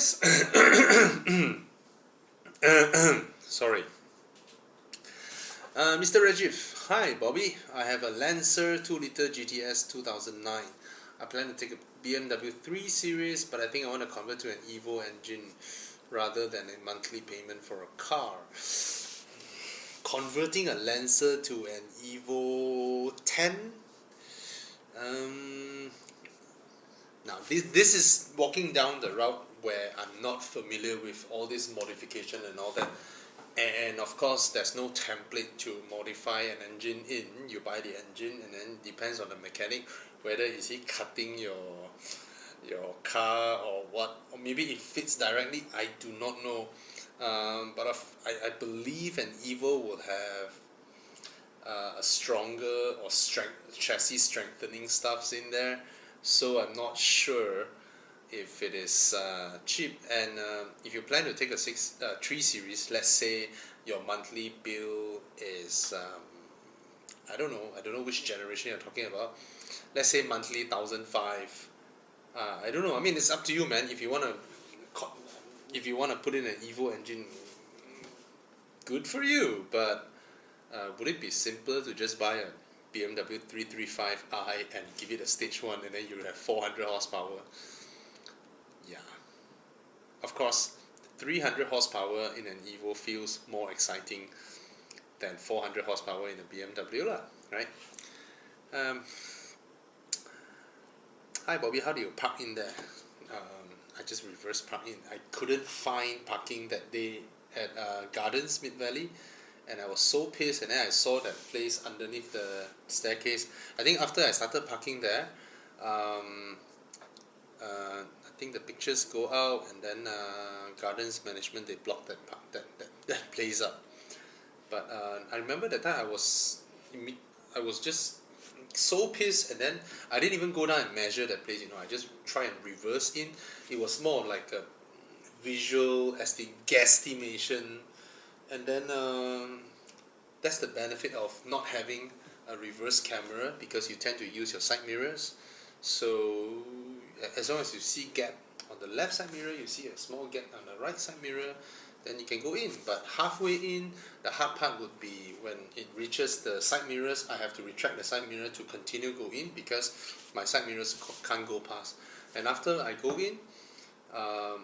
guys. Sorry. Mr. Rajiv. Hi, Bobby. I have a Lancer 2-liter GTS 2009. I plan to take a BMW 3 Series, but I think I want to convert to an Evo engine rather than a monthly payment for a car. Converting a Lancer to an Evo 10? Now, this is walking down the route where I'm not familiar with all this modification and all that. And of course, there's no template to modify an engine in. You buy the engine, and then it depends on the mechanic whether is he cutting your car or what, or maybe it fits directly. I do not know. But I believe an Evo will have a stronger or chassis strengthening stuffs in there. So I'm not sure if it is cheap. And if you plan to take a 3 Series, let's say your monthly bill is I don't know which generation you're talking about. Let's say monthly 1,500. I don't know. I mean, it's up to you, man. If you wanna put in an Evo engine, good for you. But would it be simpler to just buy a BMW 335i and give it a stage 1 and then you have 400 horsepower? Yeah. Of course, 300 horsepower in an Evo feels more exciting than 400 horsepower in a BMW lah, right? Hi Bobby, how do you park in there? I just reverse park in. I couldn't find parking that day at Gardens Mid-Valley, and I was so pissed. And then I saw that place underneath the staircase. I think after I started parking there, I think the pictures go out, and then Gardens management, they blocked that place up. But I remember that time I was just so pissed, and then I didn't even go down and measure that place. I just try and reverse in. It was more like a visual guesstimation, and then that's the benefit of not having a reverse camera, because you tend to use your side mirrors. So as long as you see gap on the left side mirror, you see a small gap on the right side mirror, then you can go in. But halfway in, the hard part would be when it reaches the side mirrors. I have to retract the side mirror to continue go in, because my side mirrors can't go past. And after I go in, I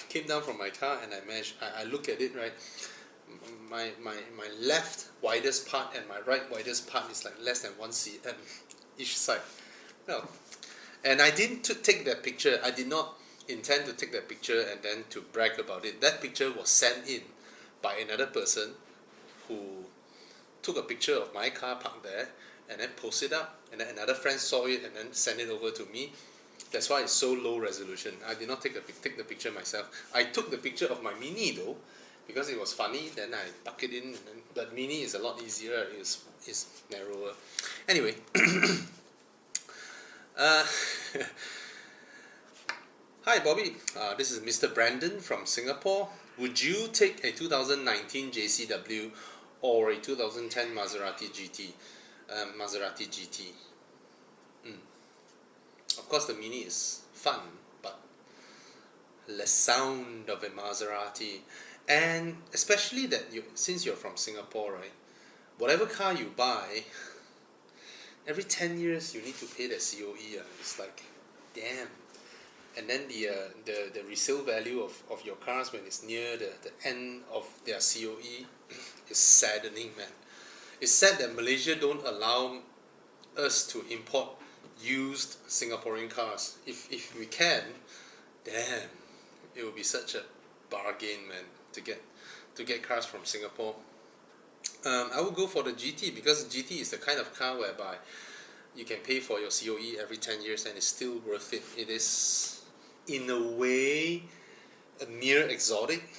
came down from my car and I look at it, right. My left widest part and my right widest part is like less than 1 cm each side. No. And I didn't take that picture. I did not intend to take that picture and then to brag about it. That picture was sent in by another person who took a picture of my car parked there and then posted it up, and then another friend saw it and then sent it over to me. That's why it's so low resolution. I did not take the picture myself. I took the picture of my Mini though, because it was funny. Then I tuck it in, but Mini is a lot easier. It's narrower. Anyway. Hi Bobby, this is Mr. Brandon from Singapore. Would you take a 2019 JCW or a 2010 Maserati GT? Maserati GT. Of course the Mini is fun, but the sound of a Maserati, and especially that since you're from Singapore, right? Whatever car you buy, every 10 years you need to pay the COE. It's like, damn. And then the resale value of your cars when it's near the end of their COE is saddening, man. It's sad that Malaysia don't allow us to import used Singaporean cars. If we can, damn, it would be such a bargain, man, to get cars from Singapore. I would go for the GT, because GT is the kind of car whereby you can pay for your COE every 10 years and it's still worth it. It is, in a way, a near exotic.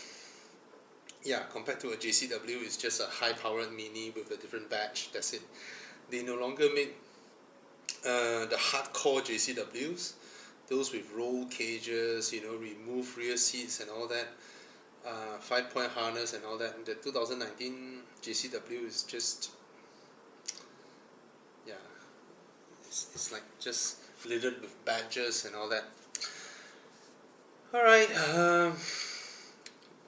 Yeah, compared to a JCW, it's just a high-powered Mini with a different badge. That's it. They no longer make the hardcore JCWs, those with roll cages, remove rear seats and all that, 5-point harness and all that. The 2019 JCW is just, yeah, it's like just littered with badges and all that. Alright,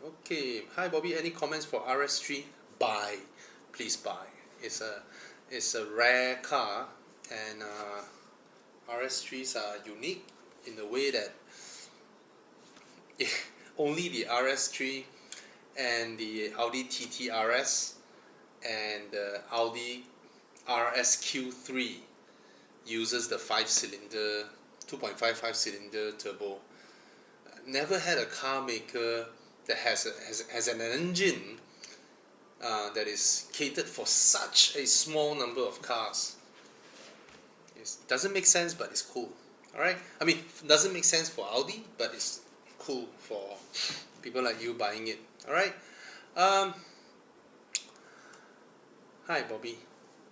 okay. Hi Bobby, any comments for RS3? Buy. Please buy. It's a rare car, and RS3s are unique in the way that only the RS3 and the Audi TT RS and the Audi RSQ3 uses the 5-cylinder 2.55 cylinder turbo. Never had a car maker that has an engine that is catered for such a small number of cars. It doesn't make sense, but it's cool. Alright? I mean, doesn't make sense for Audi, but it's cool for people like you buying it. Alright? Hi Bobby.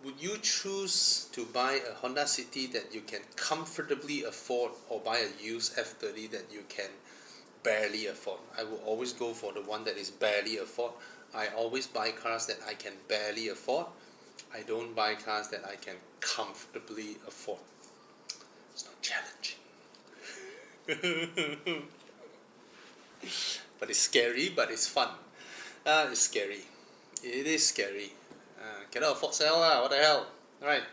Would you choose to buy a Honda City that you can comfortably afford, or buy a used F30 that you can barely afford? I will always go for the one that is barely afford. I always buy cars that I can barely afford. I don't buy cars that I can comfortably afford. It's not challenging. But it's scary, but it's fun. It's scary. It is scary. Cannot afford sell lah, what the hell. Alright.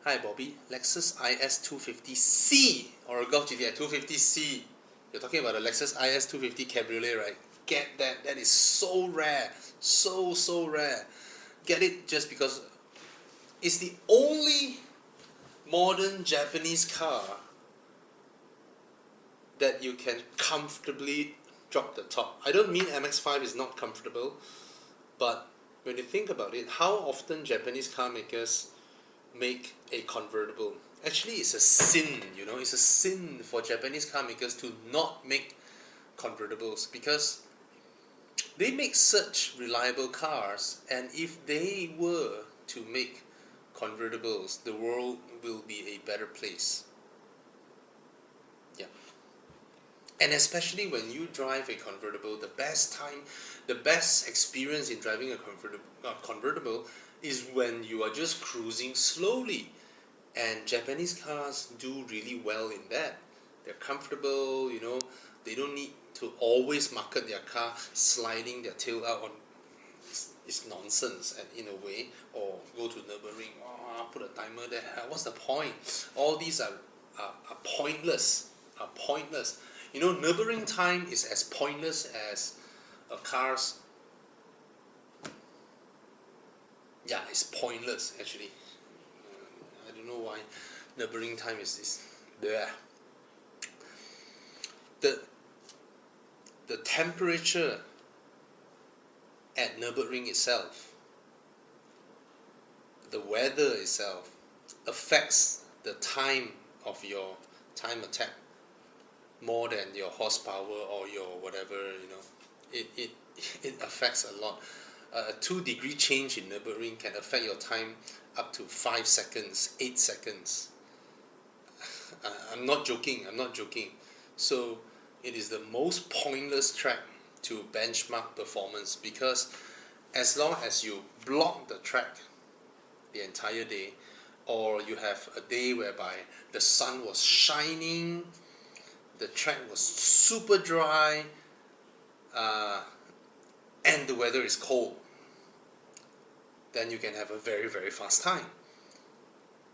Hi Bobby, Lexus IS 250C or a Golf GTI 250C. You're talking about the Lexus IS 250 Cabriolet, right? Get that. That is so rare. So rare. Get it just because it's the only modern Japanese car that you can comfortably drop the top. I don't mean MX-5 is not comfortable, but when you think about it, how often Japanese car makers make a convertible? Actually, it's a sin, you know, it's a sin for Japanese car makers to not make convertibles, because they make such reliable cars, and if they were to make convertibles, the world will be a better place. Yeah. And especially when you drive a convertible, the best experience in driving a convertible is when you are just cruising slowly. And Japanese cars do really well in that. They're comfortable, you know, they don't need to always market their car sliding their tail out on. It's nonsense, and in a way, or go to Nürburgring, put a timer there. What's the point? All these are pointless. You know, Nürburgring time is as pointless as a car's. Yeah, it's pointless actually. I don't know why Nürburgring time is there. The temperature at Nürburgring itself, the weather itself, affects the time of your time attack more than your horsepower or your whatever, you know. It affects a lot. A 2-degree change in Nürburgring can affect your time up to 5 seconds, 8 seconds. I'm not joking. So it is the most pointless track to benchmark performance, because as long as you block the track the entire day, or you have a day whereby the sun was shining, the track was super dry, and the weather is cold, then you can have a very fast time,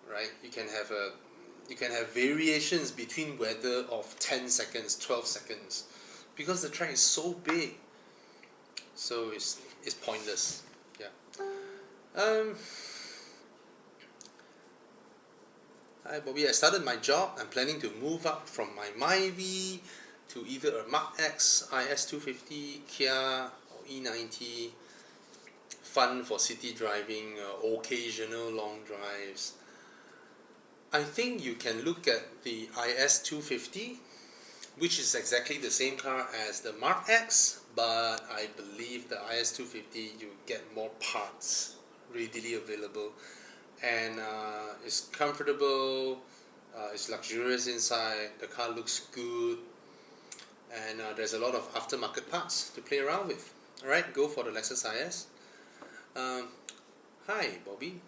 right? You can have variations between weather of 10 seconds, 12 seconds, because the track is so big. So it's pointless. Yeah. Hi Bobby, I started my job. I'm planning to move up from my Myvi to either a Mark X, IS250, Kia, or E90. Fun for city driving, occasional long drives. I think you can look at the IS250, which is exactly the same car as the Mark X, but I believe the IS250 you get more parts readily available, and it's comfortable, it's luxurious inside, the car looks good, and there's a lot of aftermarket parts to play around with. Alright, go for the Lexus IS. Hi Bobby,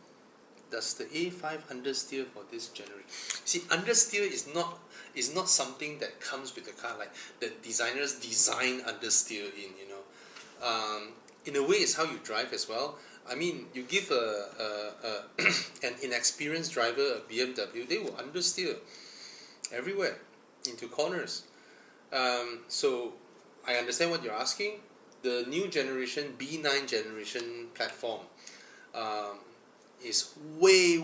does the A5 understeer for this generation? See, understeer is not something that comes with the car, like the designers design understeer in a way it's how you drive as well. I mean, you give an inexperienced driver a BMW, they will understeer everywhere into corners. So I understand what you're asking. The new generation B9 generation platform is way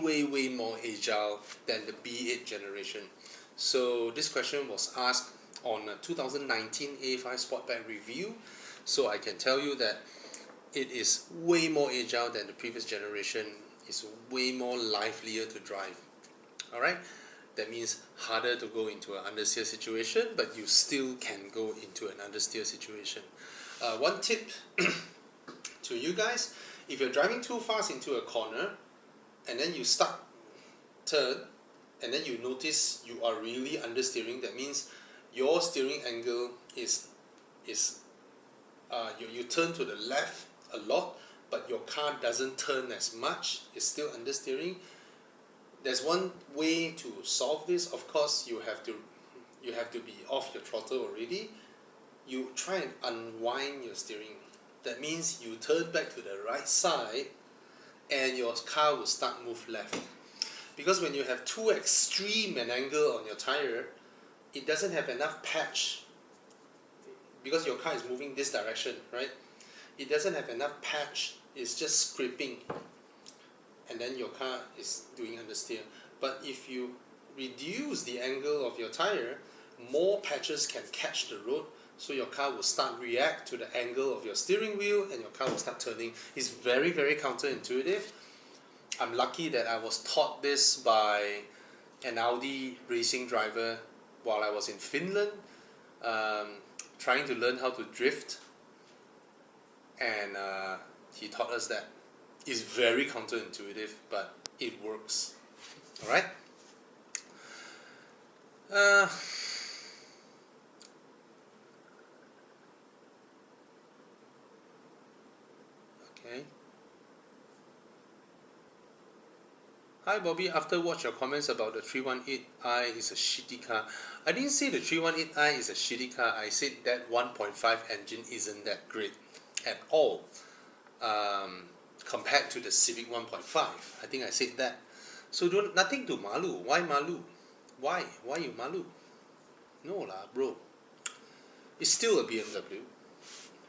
more agile than the B8 generation. So this question was asked on a 2019 A5 Sportback review. So I can tell you that it is way more agile than the previous generation. It's way more livelier to drive. Alright? That means harder to go into an understeer situation, but you still can go into an understeer situation. One tip to you guys, if you're driving too fast into a corner and then you turn and then you notice you are really understeering, that means your steering angle is you turn to the left a lot, but your car doesn't turn as much, it's still understeering. There's one way to solve this. Of course, you have to be off your throttle already. You try and unwind your steering. That means you turn back to the right side and your car will start move left. Because when you have too extreme an angle on your tire, it doesn't have enough patch. Because your car is moving this direction, right? It doesn't have enough patch, it's just scraping. And then your car is doing understeer. But if you reduce the angle of your tire, more patches can catch the road, so your car will react to the angle of your steering wheel and your car will start turning. It's very counterintuitive. I'm lucky that I was taught this by an Audi racing driver while I was in Finland, trying to learn how to drift, and he taught us that. It's very counterintuitive, but it works. Alright? Okay. Hi Bobby, after watch your comments about the 318i is a shitty car. I didn't say the 318i is a shitty car. I said that 1.5 engine isn't that great at all. Compared to the Civic 1.5. I think I said that. So nothing to malu. Why malu? Why you malu? No lah, bro. It's still a BMW,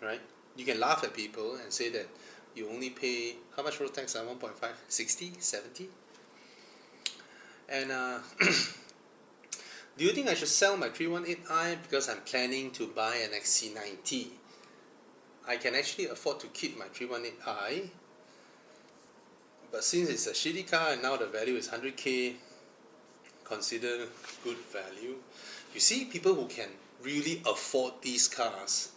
right? You can laugh at people and say that you only pay, how much road tax on 1.5? 60? 70? And do you think I should sell my 318i because I'm planning to buy an XC90? I can actually afford to keep my 318i, but since it's a shitty car and now the value is 100k, consider good value. You see, people who can really afford these cars,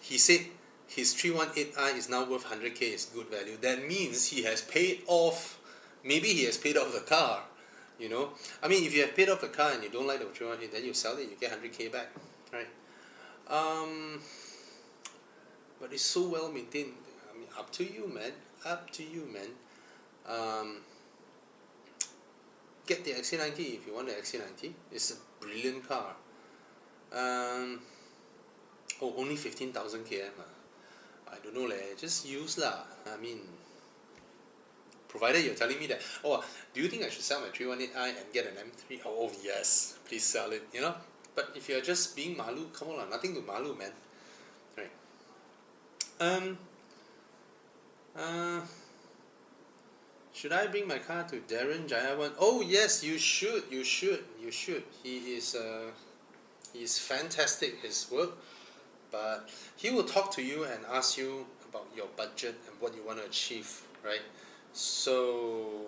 he said his 318i is now worth 100k, is good value. That means he has paid off, maybe he has paid off the car, you know. I mean, if you have paid off the car and you don't like the 318, then you sell it, you get 100k back, right? But it's so well maintained. I mean, up to you, man. Up to you, man. Get the XC90 if you want the XC90. It's a brilliant car. Only 15,000 km. I don't know leh. Just use lah. I mean, provided you're telling me that, do you think I should sell my 318i and get an M3? Oh yes, please sell it. You know. But if you're just being malu, come on lah. Nothing to malu, man. Right. Should I bring my car to Darren Jayawan? Oh yes, you should. He is fantastic, his work, but he will talk to you and ask you about your budget and what you want to achieve, right? So,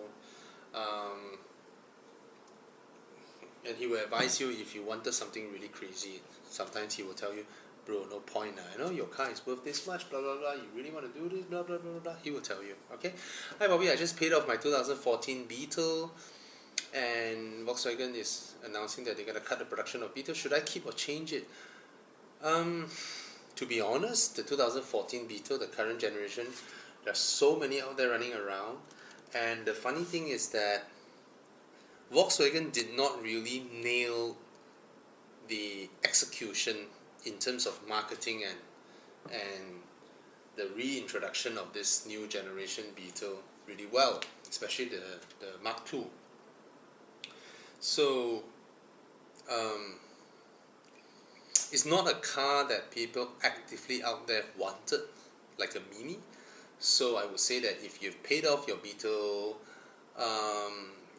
and he will advise you if you wanted something really crazy. Sometimes he will tell you, bro, no point. I know your car is worth this much, blah blah blah. You really want to do this, blah blah blah blah. He will tell you. Okay. Hi Bobby, I just paid off my 2014 Beetle, and Volkswagen is announcing that they're gonna cut the production of Beetle. Should I keep or change it? To be honest, the 2014 Beetle, the current generation, there's so many out there running around And the funny thing is that Volkswagen did not really nail the execution in terms of marketing and the reintroduction of this new generation Beetle really well, especially the Mark II. So it's not a car that people actively out there wanted, like a Mini. So I would say that if you've paid off your Beetle,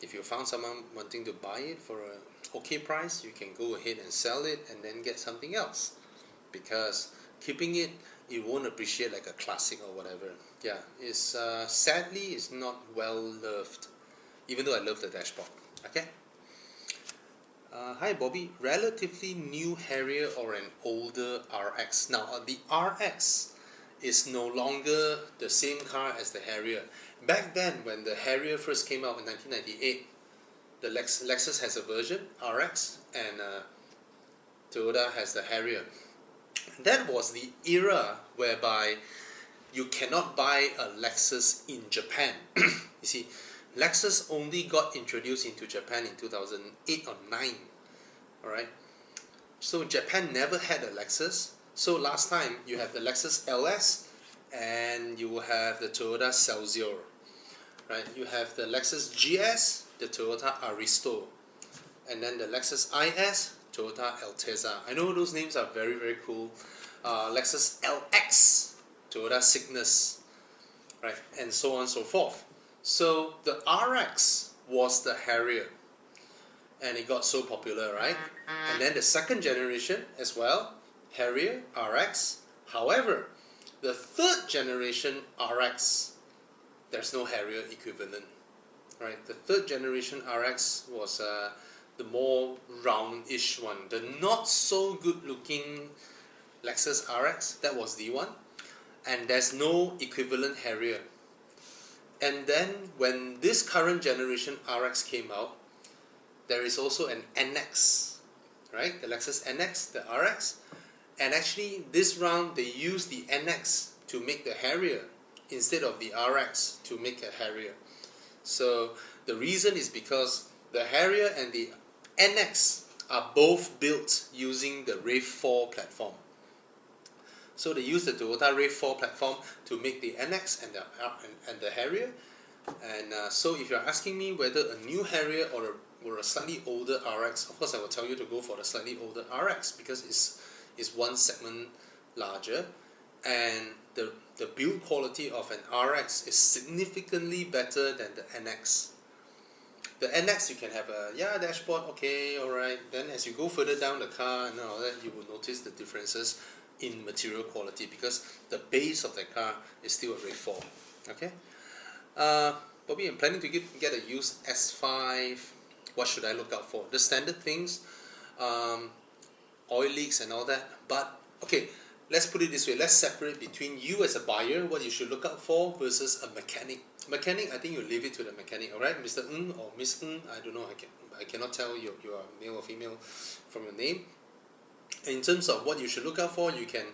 if you found someone wanting to buy it for a okay price, you can go ahead and sell it and then get something else. Because keeping it, it won't appreciate like a classic or whatever. Yeah, it's sadly it's not well loved, even though I love the dashboard. Okay. Hi Bobby, relatively new Harrier or an older RX? Now the RX is no longer the same car as the Harrier. Back then, when the Harrier first came out in 1998, the Lexus has a version, RX, and Toyota has the Harrier. That was the era whereby you cannot buy a Lexus in Japan. You see, Lexus only got introduced into Japan in 2008 or 9. Alright, so Japan never had a Lexus. So last time you have the Lexus LS and you will have the Toyota Celsior. Right, you have the Lexus GS, the Toyota Aristo, and then the Lexus IS, Toyota Altezza. I know those names are very, very cool. Lexus LX, Toyota Cygnus, right, and so on and so forth. So the RX was the Harrier, and it got so popular, right? And then the second generation as well, Harrier, RX. However, the third generation RX, there's no Harrier equivalent, right? The third generation RX was the more roundish one, the not so good looking Lexus RX. That was the one, and there's no equivalent Harrier. And then when this current generation RX came out, there is also an NX, right? The Lexus NX, the RX, and actually this round they used the NX to make the Harrier instead of the RX to make a Harrier. So the reason is because the Harrier and the NX are both built using the RAV4 platform. So they use the Toyota RAV4 platform to make the NX and the Harrier. And so if you're asking me whether a new Harrier or a slightly older RX, of course I will tell you to go for the slightly older RX because it's one segment larger, and the build quality of an RX is significantly better than the NX. The NX you can have a dashboard, okay, alright. Then as you go further down the car and all that, you will notice the differences in material quality because the base of the car is still a RAV4. Okay. Bobby, I'm planning to get a used S5. What should I look out for? The standard things, oil leaks and all that. But okay, let's put it this way. Let's separate between you as a buyer, what you should look out for, versus a mechanic. Mechanic, I think you leave it to the mechanic. All right, Mr. Ng or Miss Ng. I don't know. I cannot tell you are male or female from your name. In terms of what you should look out for, you can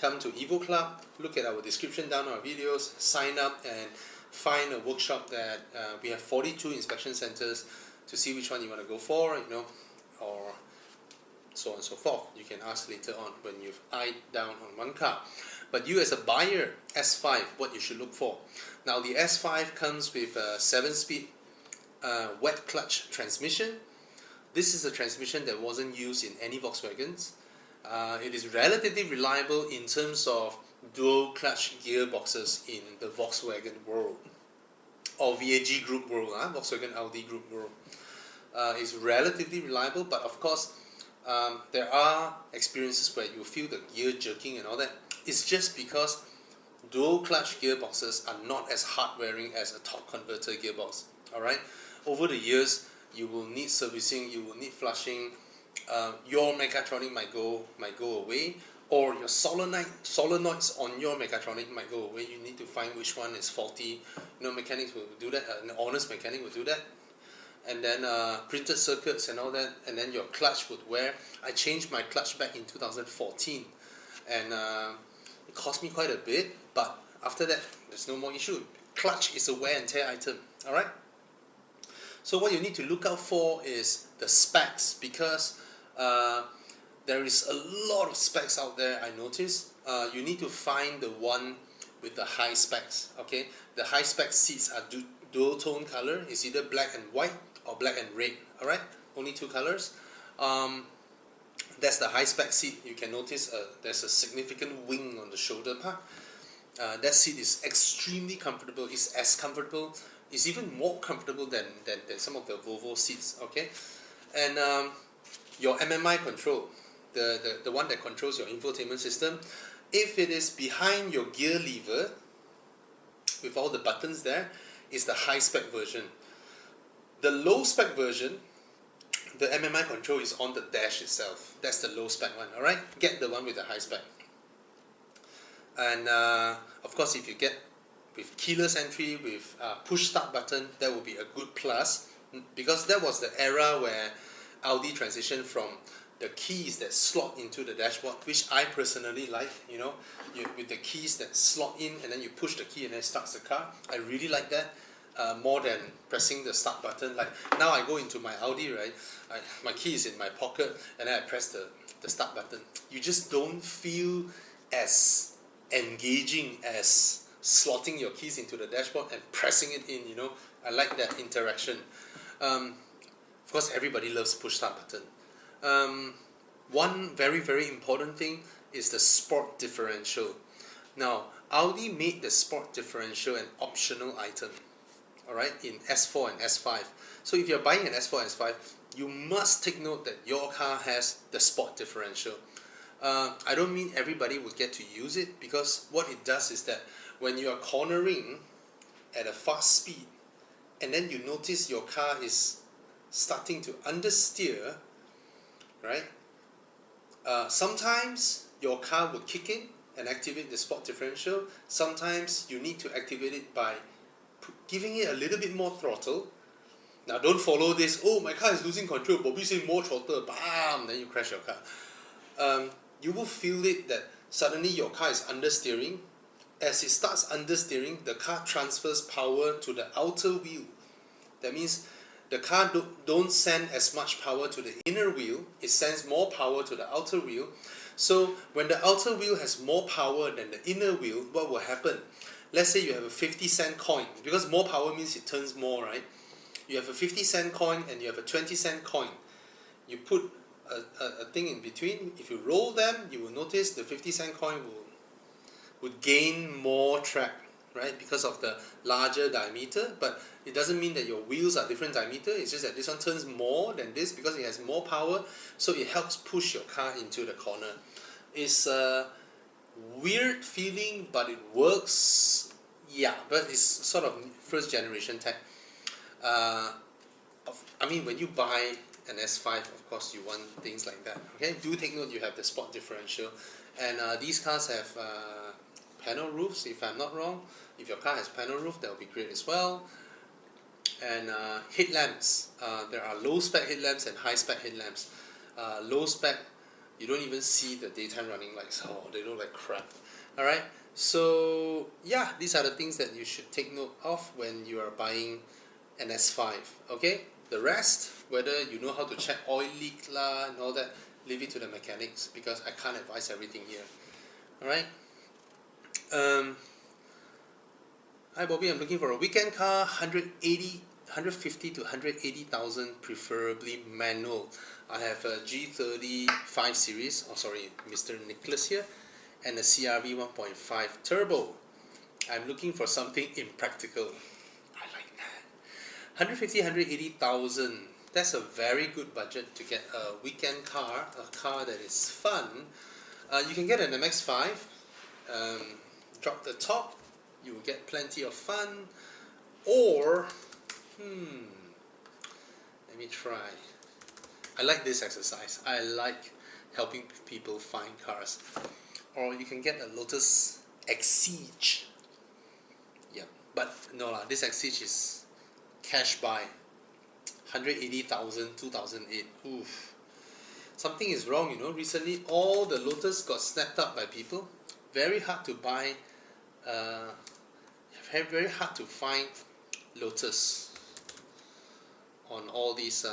come to Evo Club, look at our description down our videos, sign up and find a workshop that we have 42 inspection centers to see which one you want to go for, or so on and so forth. You can ask later on when you've eyed down on one car. But you as a buyer, S5, what you should look for. Now the S5 comes with a 7-speed wet clutch transmission. This is a transmission that wasn't used in any Volkswagens. It is relatively reliable in terms of dual clutch gearboxes in the Volkswagen world, or VAG group world, Volkswagen Audi group world. It's relatively reliable, but of course there are experiences where you feel the gear jerking and all that. It's just because dual clutch gearboxes are not as hard wearing as a torque converter gearbox. Alright, over the years you will need servicing, you will need flushing. Your mechatronic might go away, or your solenoids on your mechatronic might go away. You need to find which one is faulty. Mechanics will do that. An honest mechanic will do that. And then printed circuits and all that. And then your clutch would wear. I changed my clutch back in 2014, and it cost me quite a bit. But after that, there's no more issue. Clutch is a wear and tear item. Alright? So what you need to look out for is the specs, because there is a lot of specs out there. I noticed you need to find the one with the high specs. Okay, the high spec seats are dual tone color. It's either black and white or black and red. Alright, only two colors. That's the high spec seat. You can notice there's a significant wing on the shoulder part. That seat is extremely comfortable. It's as comfortable, it's even more comfortable than some of the Volvo seats. Okay, and your MMI control, the one that controls your infotainment system, if it is behind your gear lever with all the buttons there, is the high spec version. The low spec version, the MMI control is on the dash itself. That's the low spec one. Alright, get the one with the high spec. And of course, if you get with keyless entry, with push start button, that will be a good plus, because that was the era where Audi transitioned from the keys that slot into the dashboard, which I personally like, you know, with the keys that slot in and then you push the key and then it starts the car. I really like that more than pressing the start button. Like now I go into my Audi, right, my key is in my pocket and then I press the start button. You just don't feel as engaging as slotting your keys into the dashboard and pressing it in, you know. I like that interaction. Of course, everybody loves push start button. One very important thing is the sport differential. Now, Audi made the sport differential an optional item, alright, in S4 and S5. So if you're buying an S4 and S5, you must take note that your car has the sport differential. I don't mean everybody will get to use it, because what it does is that when you are cornering at a fast speed and then you notice your car is starting to understeer, right? Sometimes your car will kick in and activate the sport differential. Sometimes you need to activate it by giving it a little bit more throttle. Now don't follow this, oh my car is losing control, Bobby say more throttle, bam, then you crash your car. You will feel it that suddenly your car is understeering. As it starts understeering, the car transfers power to the outer wheel. That means the car don't send as much power to the inner wheel, it sends more power to the outer wheel. So when the outer wheel has more power than the inner wheel, what will happen? Let's say you have a 50-cent coin, because more power means it turns more, right? You have a 50-cent coin and you have a 20-cent coin. You put a thing in between. If you roll them, you will notice the 50-cent coin would gain more track, right, because of the larger diameter. But it doesn't mean that your wheels are different diameter. It's just that this one turns more than this because it has more power, so it helps push your car into the corner. It's a weird feeling, but it works. Yeah, but it's sort of first generation tech. I mean, when you buy an S5, of course you want things like that. Okay, do take note you have the sport differential, and these cars have panel roofs, if I'm not wrong. If your car has panel roof, that will be great as well. And headlamps, there are low spec headlamps and high spec headlamps. Low spec, you don't even see the daytime running lights. Oh, they look like crap. Alright, so yeah, these are the things that you should take note of when you are buying an S5. Okay, the rest, whether you know how to check oil leak lah and all that, leave it to the mechanics, because I can't advise everything here. Alright. Hi Bobby, I'm looking for a weekend car, 150 to 180,000, preferably manual. I have a G30 5 Series, oh sorry, Mr. Nicholas here, and a CRV 1.5 Turbo. I'm looking for something impractical. I like that. 150, 180,000, that's a very good budget to get a weekend car, a car that is fun. You can get an MX-5, drop the top, you will get plenty of fun. Or, let me try. I like this exercise. I like helping people find cars. Or you can get a Lotus Exige. Yeah, but no lah, this Exige is cash buy. 180,000, 2008. Oof. Something is wrong, you know. Recently, all the Lotus got snapped up by people. Very hard to buy. Very hard to find Lotus on all these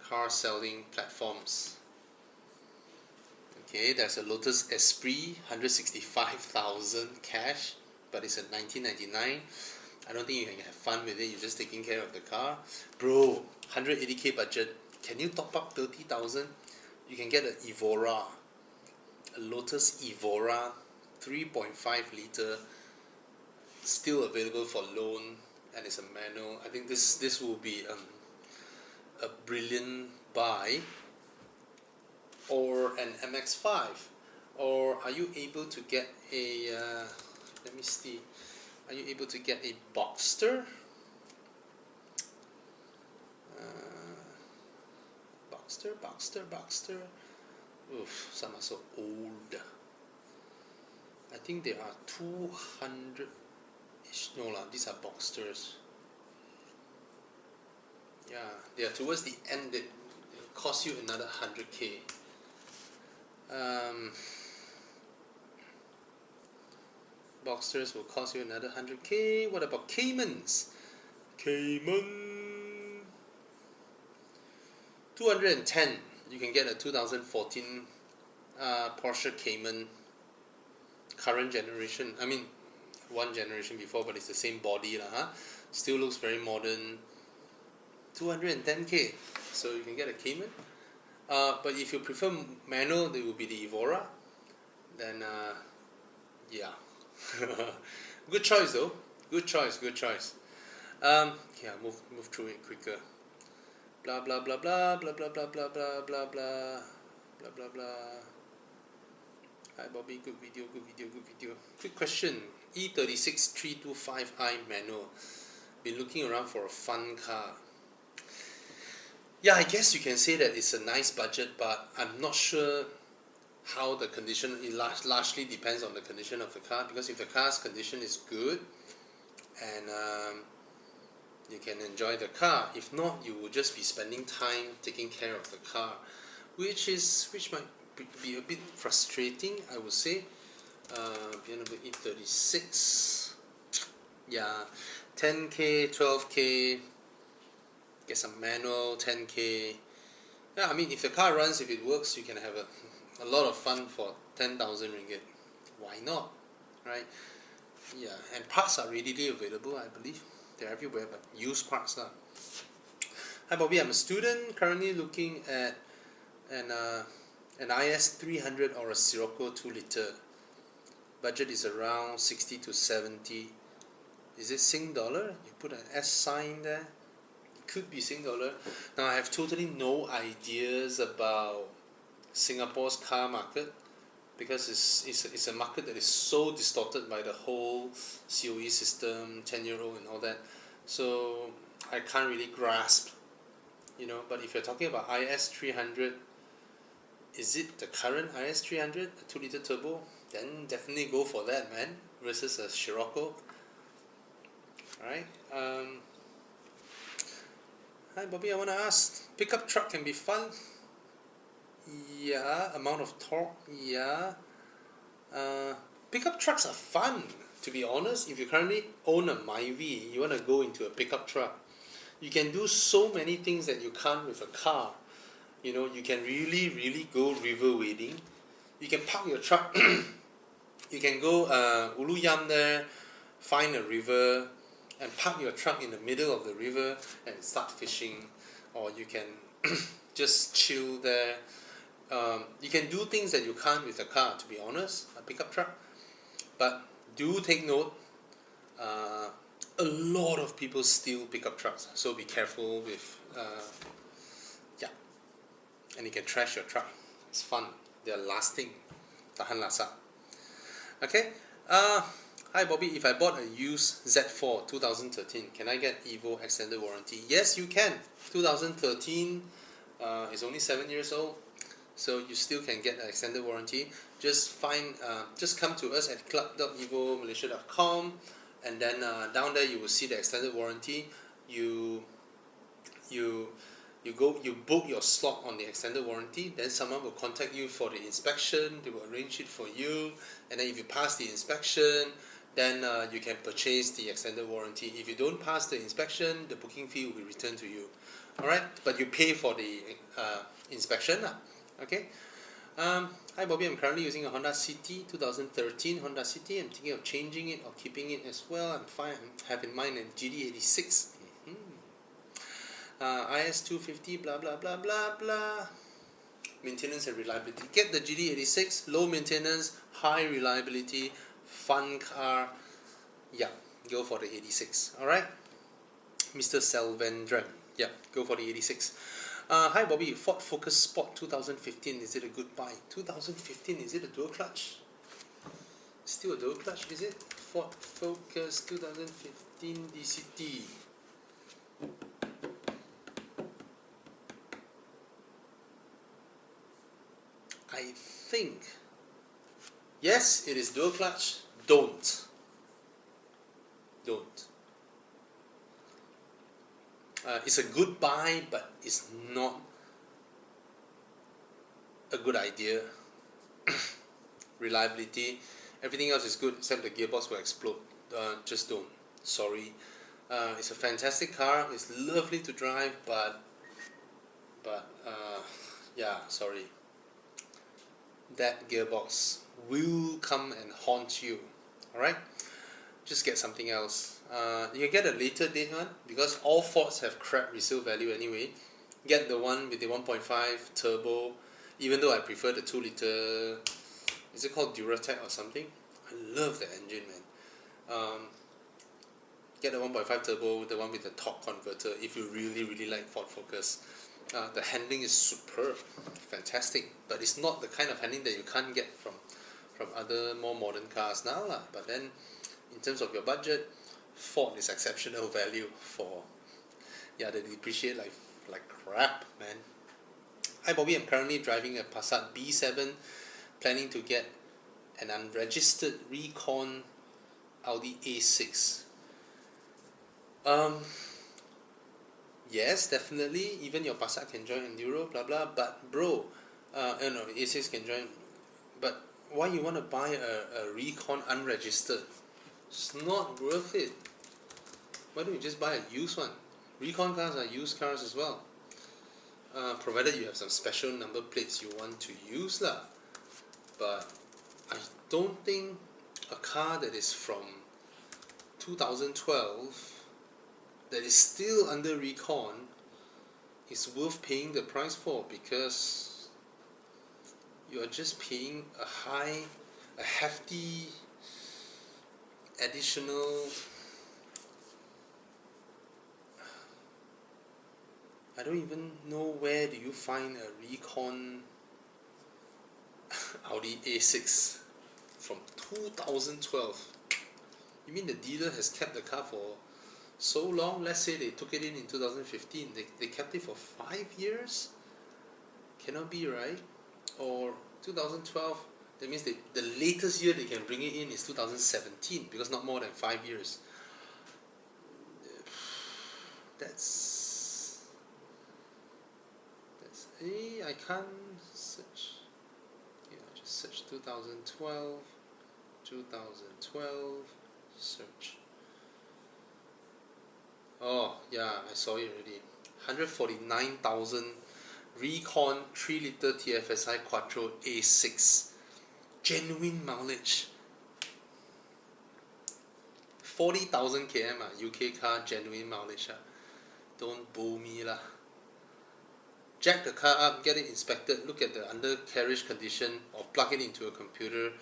car selling platforms. Okay, there's a Lotus Esprit, 165,000 cash, but it's at 1999. I don't think you can have fun with it. You're just taking care of the car, bro. 180k budget. Can you top up 30,000? You can get an Evora, a Lotus Evora, 3.5 liter, still available for loan, and it's a manual. I think this will be a brilliant buy. Or an MX-5, or are you able to get a let me see, are you able to get a Boxster? Boxster. Oof, some are so old. I think they are 200-ish. No lah, these are Boxsters. Yeah, they are towards the end. It cost you another 100k. Boxsters will cost you another 100k. What about Caymans? Cayman 210. You can get a 2014 Porsche Cayman, current generation. I mean, one generation before, but it's the same body lah. Huh? Still looks very modern. 210k. So you can get a Cayman. But if you prefer manual, it will be the Evora. Then, yeah. Good choice though. Good choice. Yeah, move through it quicker. Blah blah blah blah blah blah blah blah blah blah blah. Hi Bobby, good video. Quick question. E36 325i manual. Been looking around for a fun car. Yeah, I guess you can say that it's a nice budget, but I'm not sure how the condition. It largely depends on the condition of the car, because if the car's condition is good and you can enjoy the car, if not, you will just be spending time taking care of the car, which might be a bit frustrating, I would say. BMW E36, yeah, 10k, 12k. Get some manual, 10k. Yeah, I mean, if the car runs, if it works, you can have a lot of fun for 10,000 ringgit. Why not, right? Yeah, and parts are readily available, I believe. They're everywhere, but used parts lah. Hi Bobby, I'm a student currently looking at an IS 300 or a Sirocco 2 liter. Budget is around 60 to 70. Is it Sing dollar? You put an S sign there. Could be Sing dollar. Now I have totally no ideas about Singapore's car market, because it's a market that is so distorted by the whole COE system, 10-year-old and all that. So I can't really grasp, you know. But if you're talking about IS 300, is it the current IS 300, a 2 liter turbo? Then definitely go for that, man. Versus a Scirocco. Alright. Hi Bobby, I want to ask, pickup truck can be fun? Yeah. Amount of torque? Yeah. Pickup trucks are fun, to be honest. If you currently own a Myvi, you want to go into a pickup truck, you can do so many things that you can't with a car. You know, you can really go river wading. You can park your truck. You can go Ulu Yam there, find a river, and park your truck in the middle of the river and start fishing. Or you can just chill there. You can do things that you can't with a car, to be honest, a pickup truck. But do take note, a lot of people steal pickup trucks, so be careful with, yeah. And you can trash your truck. It's fun. They're lasting. Tahan lasa. Okay. Hi Bobby, if I bought a used Z4 2013, can I get Evo extended warranty? Yes, you can. 2013 is only 7 years old, so you still can get an extended warranty. Just come to us at club.evomalaysia.com, and then down there you will see the extended warranty. You book your slot on the extended warranty, then someone will contact you for the inspection. They will arrange it for you, and then if you pass the inspection, then you can purchase the extended warranty. If you don't pass the inspection, the booking fee will be returned to you. Alright, but you pay for the inspection. Okay. Hi Bobby, I'm currently using a Honda City, 2013 Honda City. I'm thinking of changing it or keeping it as well. I'm fine. I have in mind a GT86. IS250, blah blah blah blah blah. Maintenance and reliability. Get the GT86, low maintenance, high reliability, fun car. Yeah, go for the 86. Alright, Mr. Selvendran. Yeah, go for the 86. Hi Bobby, Ford Focus Sport 2015, is it a good buy? 2015, is it a dual clutch? Still a dual clutch, is it? Ford Focus 2015 DCT. I think, yes, it is dual clutch. Don't. It's a good buy, but it's not a good idea. Reliability, everything else is good except the gearbox will explode. Just don't. Sorry. It's a fantastic car. It's lovely to drive, but yeah, sorry. That gearbox will come and haunt you. Alright? Just get something else. You can get a later date one because all Fords have crap resale value anyway. Get the one with the 1.5 turbo, even though I prefer the 2-liter. Is it called Duratec or something? I love the engine, man. Get the 1.5 turbo, the one with the torque converter if you really like Ford Focus. The handling is superb, fantastic, but it's not the kind of handling that you can't get from other more modern cars now lah. But then in terms of your budget, Ford is exceptional value for, yeah, they depreciate like crap, man. Hi Bobby, I'm currently driving a Passat B7, planning to get an unregistered recon Audi A6. Yes, definitely, even your Passat can join Enduro, blah blah, but bro, no, A6 can join, but why you want to buy a recon unregistered? It's not worth it. Why don't you just buy a used one? Recon cars are used cars as well. Provided you have some special number plates you want to use lah. But I don't think a car that is from 2012 that is still under recon is worth paying the price for, because you are just paying a hefty additional, I don't even know where do you find a recon Audi A6 from 2012. You mean the dealer has kept the car for so long? Let's say they took it in 2015, they kept it for 5 years? Cannot be, right? Or 2012, that means the latest year they can bring it in is 2017, because not more than 5 years. That's I can't search. Yeah, just search 2012, search. Oh yeah, I saw it already. 149,000 recon 3-liter TFSI Quattro A6, genuine mileage. 40,000 km, UK car, genuine mileage. Don't bull me lah. Jack the car up, get it inspected, look at the undercarriage condition, or plug it into a computer,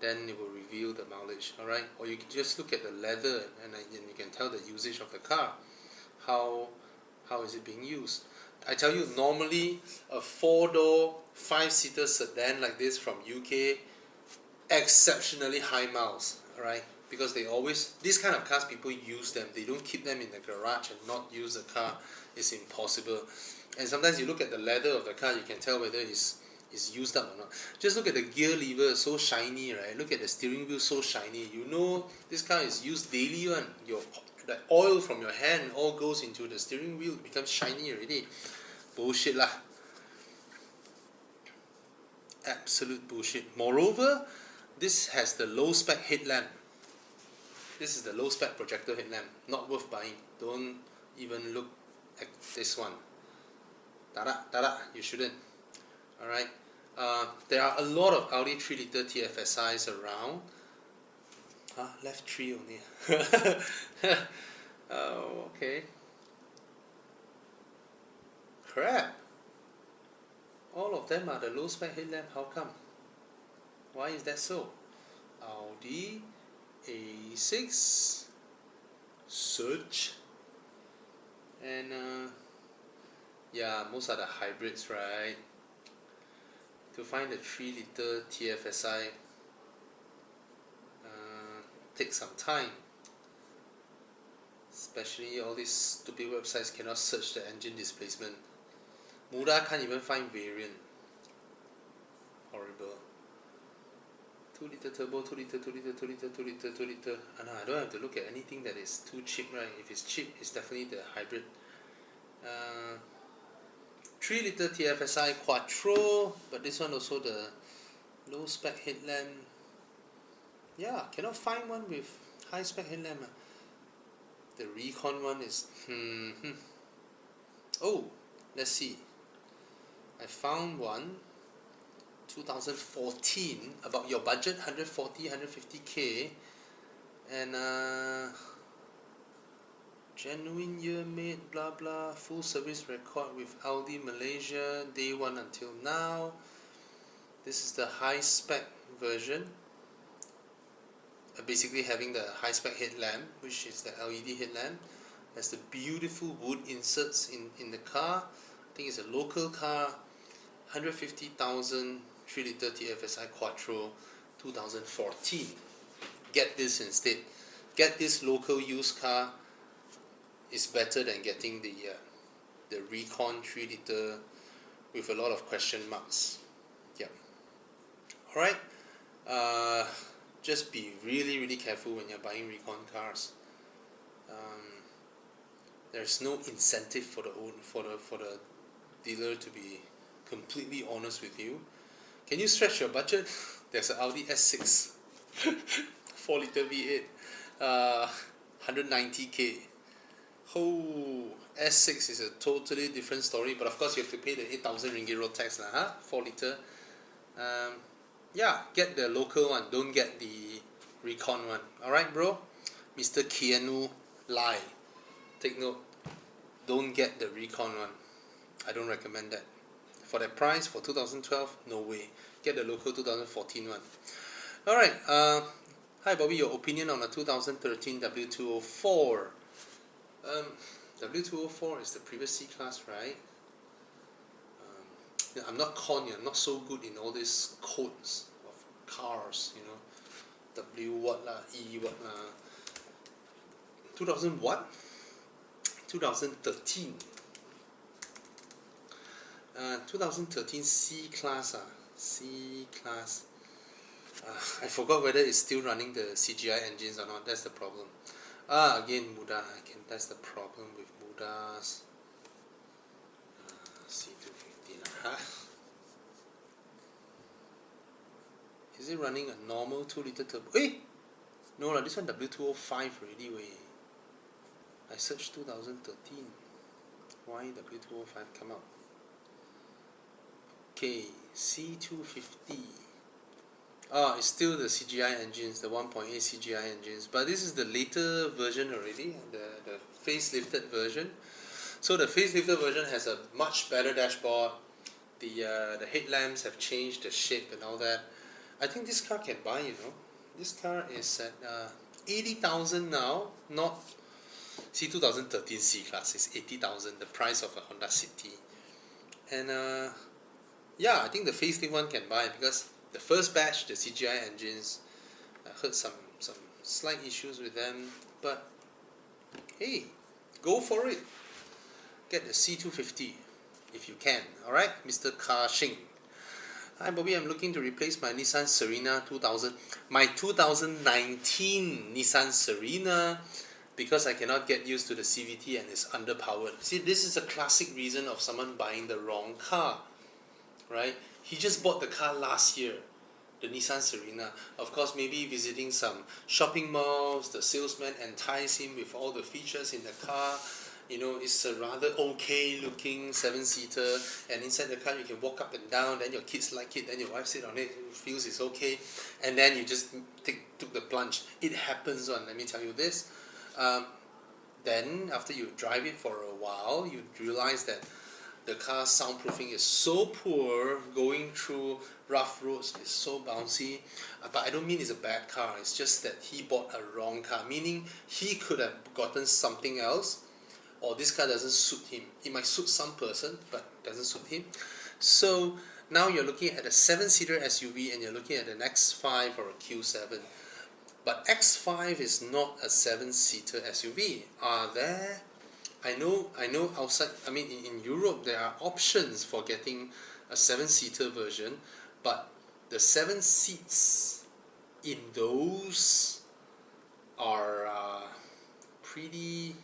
then it will reveal the mileage. Alright, or you can just look at the leather and you can tell the usage of the car. How is it being used? I tell you, normally a 4-door 5-seater sedan like this from UK, exceptionally high miles. Alright, because they always, these kind of cars, people use them. They don't keep them in the garage and not use the car. It's impossible. And sometimes you look at the leather of the car, you can tell whether it's used up or not. Just look at the gear lever, so shiny, right? Look at the steering wheel, so shiny. You know this car is used daily one. The oil from your hand all goes into the steering wheel, it becomes shiny already. Bullshit lah. Absolute bullshit. Moreover, this has the low spec headlamp. This is the low spec projector headlamp, not worth buying. Don't even look at this one. Tada, you shouldn't. Alright, there are a lot of Audi 3 liter TFSIs around. Left 3 only. Oh, okay. Crap. All of them are the low spec headlamp. How come? Why is that so? Audi A6 Search, and yeah, most are the hybrids, right? To find the 3 liter TFSI takes some time, especially all these stupid websites cannot search the engine displacement. Muda can't even find variant. Horrible. 2 liter turbo, 2 liter, 2 liter, 2 liter, 2 liter, 2 liter. No, I don't have to look at anything that is too cheap, right? If it's cheap, it's definitely the hybrid. 3 liter TFSI Quattro, but this one also the low spec headlamp. Yeah, cannot find one with high spec headlamp. The Recon one is Oh, let's see. I found one 2014, about your budget, 140, 150k, and genuine year made, blah blah, full service record with Audi Malaysia, day 1 until now. This is the high spec version, basically having the high spec headlamp, which is the LED headlamp. Has the beautiful wood inserts in the car. I think it's a local car, 150,000, 3 liter TFSI Quattro, 2014. Get this instead. Get this local used car. Is better than getting the Recon 3 liter with a lot of question marks. Yeah. Alright. Just be really careful when you're buying Recon cars. There's no incentive for the dealer to be completely honest with you. Can you stretch your budget? There's an Audi S6 4 liter V8, 190k. Oh, S6 is a totally different story, but of course you have to pay the 8,000 ringgit road tax, 4 liter. Yeah, get the local one, don't get the Recon one. Alright, bro? Mr. Keanu Lai. Take note, don't get the Recon one. I don't recommend that. For that price, for 2012, no way. Get the local 2014 one. Alright, hi Bobby, your opinion on a 2013 W204. W204 is the previous C-Class, right? I'm not con, I'm not so good in all these codes of cars, you know. W what lah, E what lah. 2000 what? 2013. 2013 C-Class, C-Class. I forgot whether it's still running the CGI engines or not. That's the problem. Again, Muda. That's the problem with Mudas. C250. Is it running a normal 2 liter turbo? No lah. This one W205 already. I searched 2013. Why W205 come out? Okay, C250. It's still the CGI engines, the 1.8 CGI engines, but this is the later version already, the facelifted version. So the facelifted version has a much better dashboard. The headlamps have changed the shape and all that. I think this car can buy, you know. This car is at 80,000 now, not 2013 C-Class is 80,000, the price of a Honda City. And yeah, I think the facelift one can buy because the first batch, the CGI engines, I heard some slight issues with them, but hey, go for it. Get the C250 if you can. Alright, Mr. Ka Shing. Hi Bobby, I'm looking to replace my Nissan Serena 2000, my 2019 Nissan Serena, because I cannot get used to the CVT and it's underpowered. See, this is a classic reason of someone buying the wrong car, right? He just bought the car last year, the Nissan Serena. Of course, maybe visiting some shopping malls, the salesman entice him with all the features in the car. You know, it's a rather okay looking 7-seater, and inside the car you can walk up and down, then your kids like it, then your wife sit on it, feels it's okay, and then you just took the plunge. It happens on, let me tell you this. Then after you drive it for a while, you realize that the car's soundproofing is so poor, going through rough roads is so bouncy. But I don't mean it's a bad car, it's just that he bought a wrong car, meaning he could have gotten something else, or this car doesn't suit him. It might suit some person, but doesn't suit him. So now you're looking at a 7-seater SUV and you're looking at an X5 or a Q7. But X5 is not a 7-seater SUV. Are there? I know outside, I mean in Europe there are options for getting a 7-seater version, but the 7 seats in those are pretty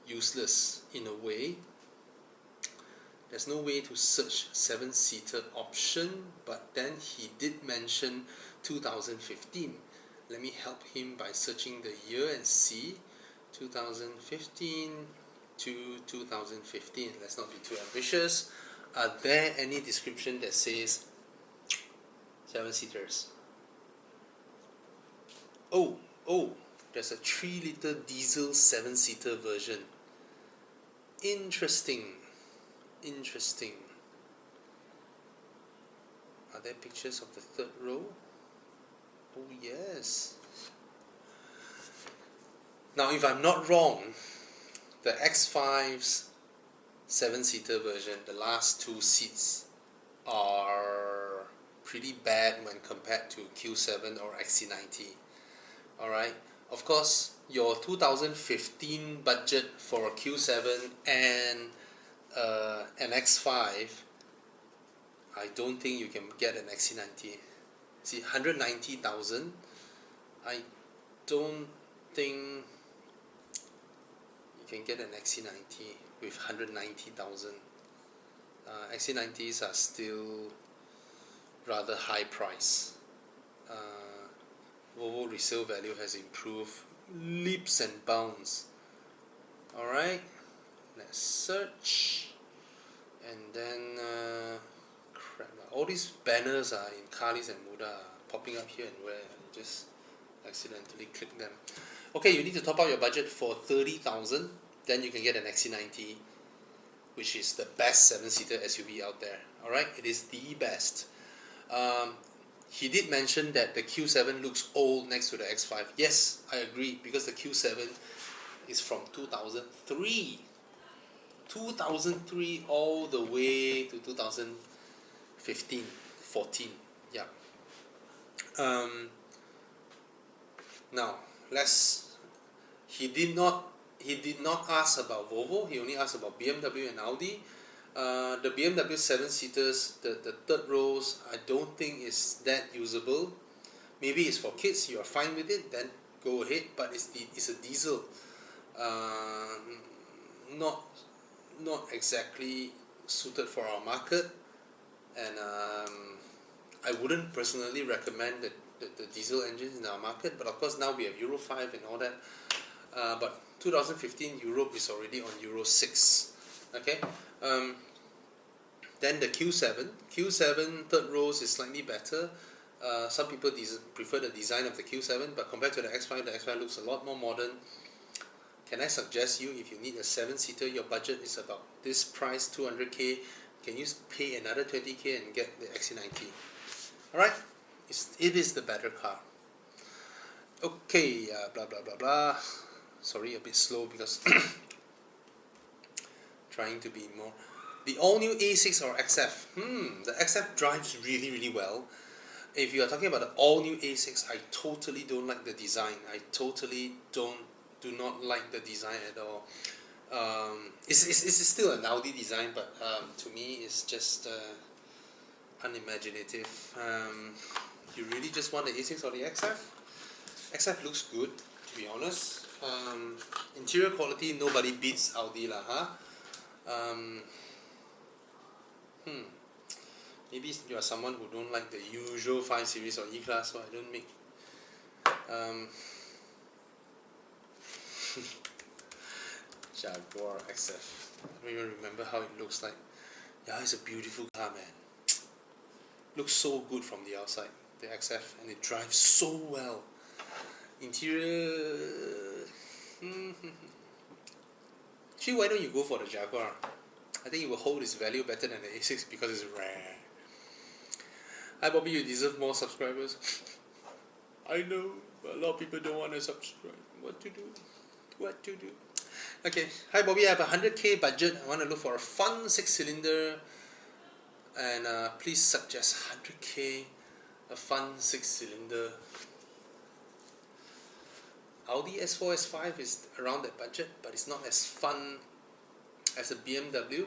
useless in a way. There's no way to search 7-seater option, but then he did mention 2015. Let me help him by searching the year and see. 2015 to 2015. Let's not be too ambitious. Are there any description that says 7-seaters? Oh, there's a 3-liter diesel 7-seater version. Interesting. Are there pictures of the third row? Oh yes. Now if I'm not wrong, the X5's 7-seater version, the last 2 seats are pretty bad when compared to Q7 or XC90. Alright, of course your 2015 budget for a Q7 and an X5, I don't think you can get an XC90. See, 190,000, I don't think you can get an XC90 with 190,000. XC90s are still rather high price. Volvo resale value has improved leaps and bounds. Alright, let's search, and then crap, all these banners are in Carlis and Muda popping up here and where, I just accidentally click them. Okay, you need to top up your budget for 30,000, then you can get an XC90, which is the best 7-seater SUV out there. Alright, it is the best. He did mention that the Q7 looks old next to the X5. Yes, I agree, because the Q7 is from 2003. 2003 all the way to 2015, 14. Yeah. Now he did not ask about Volvo. He only asked about BMW and Audi. The BMW 7-seaters, the third rows, I don't think is that usable. Maybe it's for kids, you are fine with it, then go ahead, but it's a diesel. Not exactly suited for our market, and I wouldn't personally recommend the diesel engines in our market, but of course now we have Euro 5 and all that. But 2015 Europe is already on Euro 6. Okay. Then the Q7 third rows is slightly better. Some people prefer the design of the Q7, but compared to the X5 looks a lot more modern. Can I suggest you, if you need a 7-seater, your budget is about this price, 200k, can you pay another 20k and get the XC90? Alright, it is the better car. Okay, blah blah blah blah. Sorry, a bit slow because trying to be more. The all-new A6 or XF. The XF drives really well. If you are talking about the all-new A6, I totally don't like the design. I totally do not like the design at all. It's still an Audi design, but to me it's just unimaginative. You really just want the A6 or the XF? XF looks good, to be honest. Interior quality, nobody beats Audi lah, huh? Maybe you are someone who don't like the usual 5 Series or E-Class, so I don't make. Jaguar XF. I don't even remember how it looks like. Yeah, it's a beautiful car, man. Looks so good from the outside, the XF, and it drives so well. Interior. Actually, why don't you go for the Jaguar? I think it will hold its value better than the A6 because it's rare. Hi Bobby, you deserve more subscribers. I know, but a lot of people don't want to subscribe. What to do? What to do? Okay, hi Bobby, I have a 100k budget. I want to look for a fun 6-cylinder, and please suggest 100k, a fun 6-cylinder. Audi S4, S5 is around that budget, but it's not as fun as a BMW.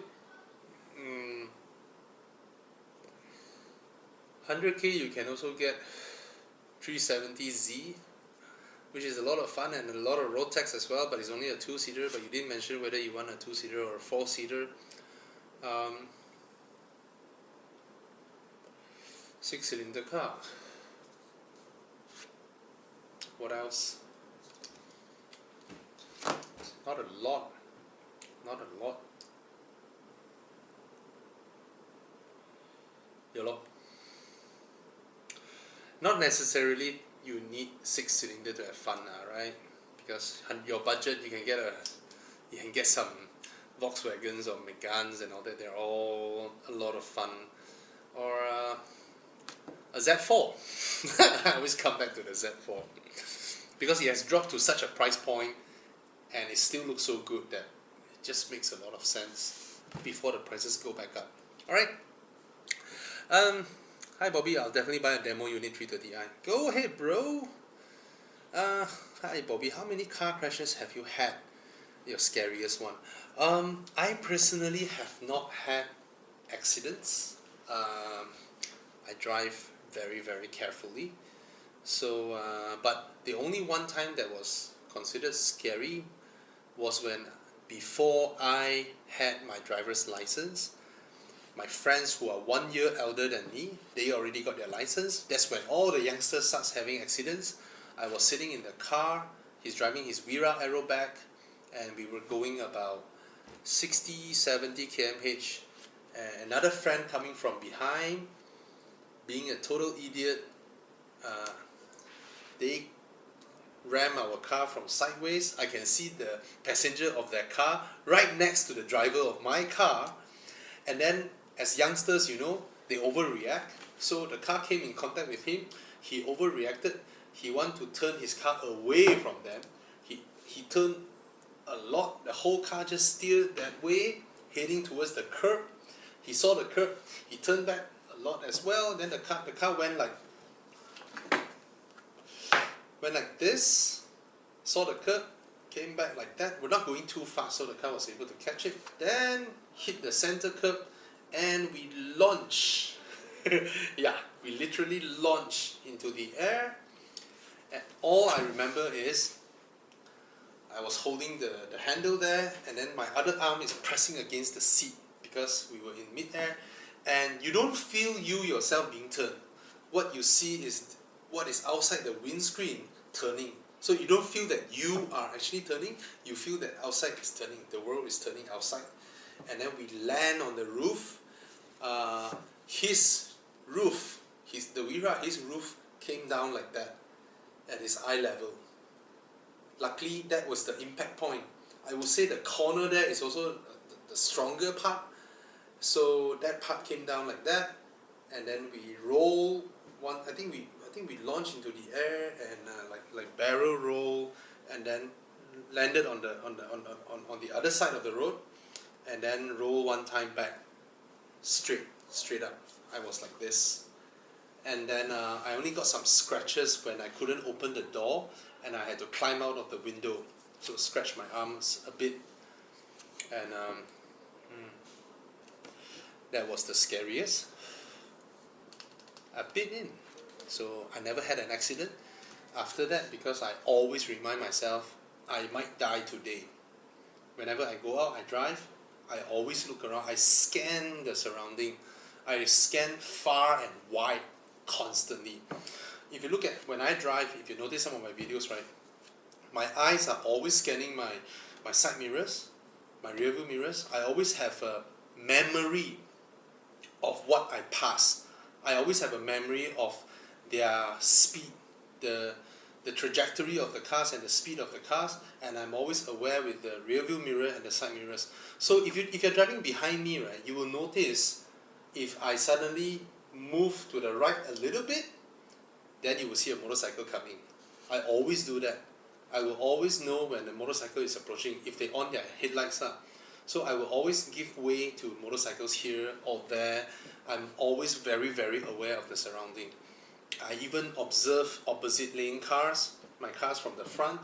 100k you can also get 370Z, which is a lot of fun and a lot of road tax as well, but it's only a 2-seater, but you didn't mention whether you want a 2-seater or a 4-seater. 6-cylinder car. What else? Not a lot. Not a lot. YOLO. Not necessarily you need 6-cylinder to have fun, right? Because your budget, you can get some Volkswagens or Meganes and all that. They're all a lot of fun. Or a Z4. I always come back to the Z4 because it has dropped to such a price point, and it still looks so good that it just makes a lot of sense before the prices go back up. Alright. Hi Bobby, I'll definitely buy a demo unit 330i. Go ahead, bro. Hi Bobby, how many car crashes have you had? Your scariest one. I personally have not had accidents. I drive very, very carefully. So, but the only one time that was considered scary was when, before I had my driver's license, my friends who are 1 year elder than me, they already got their license. That's when all the youngsters starts having accidents. I was sitting in the car, he's driving his Vira Aeroback, and we were going about 60, 70 km/h. And another friend coming from behind, being a total idiot, they ram our car from sideways. I can see the passenger of their car right next to the driver of my car, and then as youngsters, you know, they overreact. So the car came in contact with him, he overreacted, he wanted to turn his car away from them. He turned a lot, the whole car just steered that way, heading towards the curb. He saw the curb, he turned back a lot as well, then the car went like this, saw the curb, came back like that. We're not going too fast, so the car was able to catch it. Then hit the center curb, and we launched. Yeah, we literally launched into the air. And all I remember is I was holding the handle there, and then my other arm is pressing against the seat because we were in mid-air, and you don't feel you yourself being turned. What you see is what is outside the windscreen turning. So you don't feel that you are actually turning, you feel that outside is turning, the world is turning outside. And then we land on the roof. His roof, his roof came down like that at his eye level. Luckily, that was the impact point. I would say the corner there is also the stronger part. So that part came down like that, and then we roll one. I think we launched into the air and like barrel roll, and then landed on the other side of the road, and then roll one time back, straight up. I was like this, and then I only got some scratches when I couldn't open the door, and I had to climb out of the window to scratch my arms a bit, and that was the scariest I've been in. So I never had an accident after that, because I always remind myself I might die today. Whenever I go out, I drive, I always look around, I scan the surrounding. I scan far and wide constantly. If you look at when I drive, if you notice some of my videos, right, my eyes are always scanning my side mirrors, my rear view mirrors. I always have a memory of what I pass. I always have a memory of their speed, the trajectory of the cars and the speed of the cars, and I'm always aware with the rear view mirror and the side mirrors. So if you're driving behind me, right, you will notice if I suddenly move to the right a little bit, then you will see a motorcycle coming. I always do that. I will always know when the motorcycle is approaching if they on their headlights up. So I will always give way to motorcycles here or there. I'm always very, very aware of the surrounding. I even observe opposite lane cars, my cars from the front.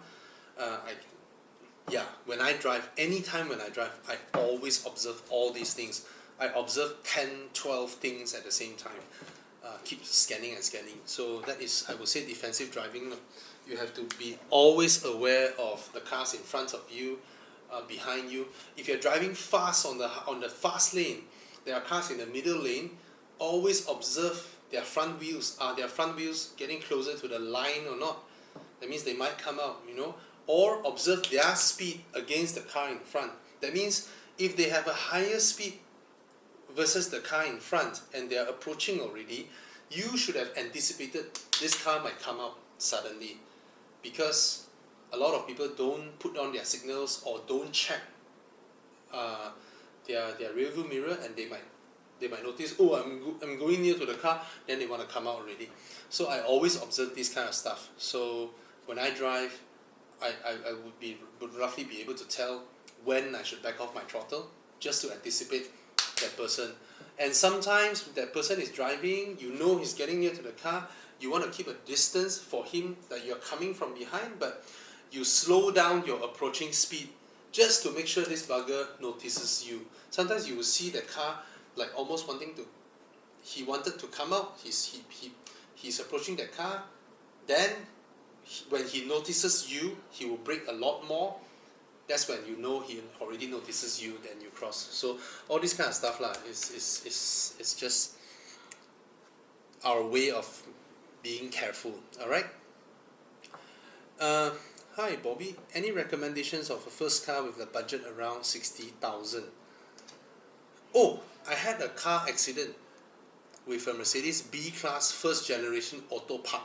When I drive, anytime when I drive, I always observe all these things. I observe 10, 12 things at the same time. Keep scanning and scanning. So that is, I would say, defensive driving. You have to be always aware of the cars in front of you, behind you. If you're driving fast on the fast lane, there are cars in the middle lane. Always observe their front wheels. Are their front wheels getting closer to the line or not? That means they might come out, you know. Or observe their speed against the car in front. That means if they have a higher speed versus the car in front and they are approaching already, you should have anticipated this car might come out suddenly, because a lot of people don't put on their signals or don't check their rear view mirror, and they might notice, oh, I'm going near to the car, then they want to come out already. So I always observe this kind of stuff. So when I drive, I would roughly be able to tell when I should back off my throttle, just to anticipate that person. And sometimes that person is driving, you know he's getting near to the car, you want to keep a distance for him that you're coming from behind, but you slow down your approaching speed just to make sure this bugger notices you. Sometimes you will see the car like almost wanting to, he wanted to come out, he's approaching the car, then when he notices you, he will brake a lot more. That's when you know he already notices you, then you cross. So all this kind of stuff lah, it's just our way of being careful. Alright? Hi Bobby, any recommendations of a first car with a budget around 60,000? Oh, I had a car accident with a Mercedes B-Class first generation auto park,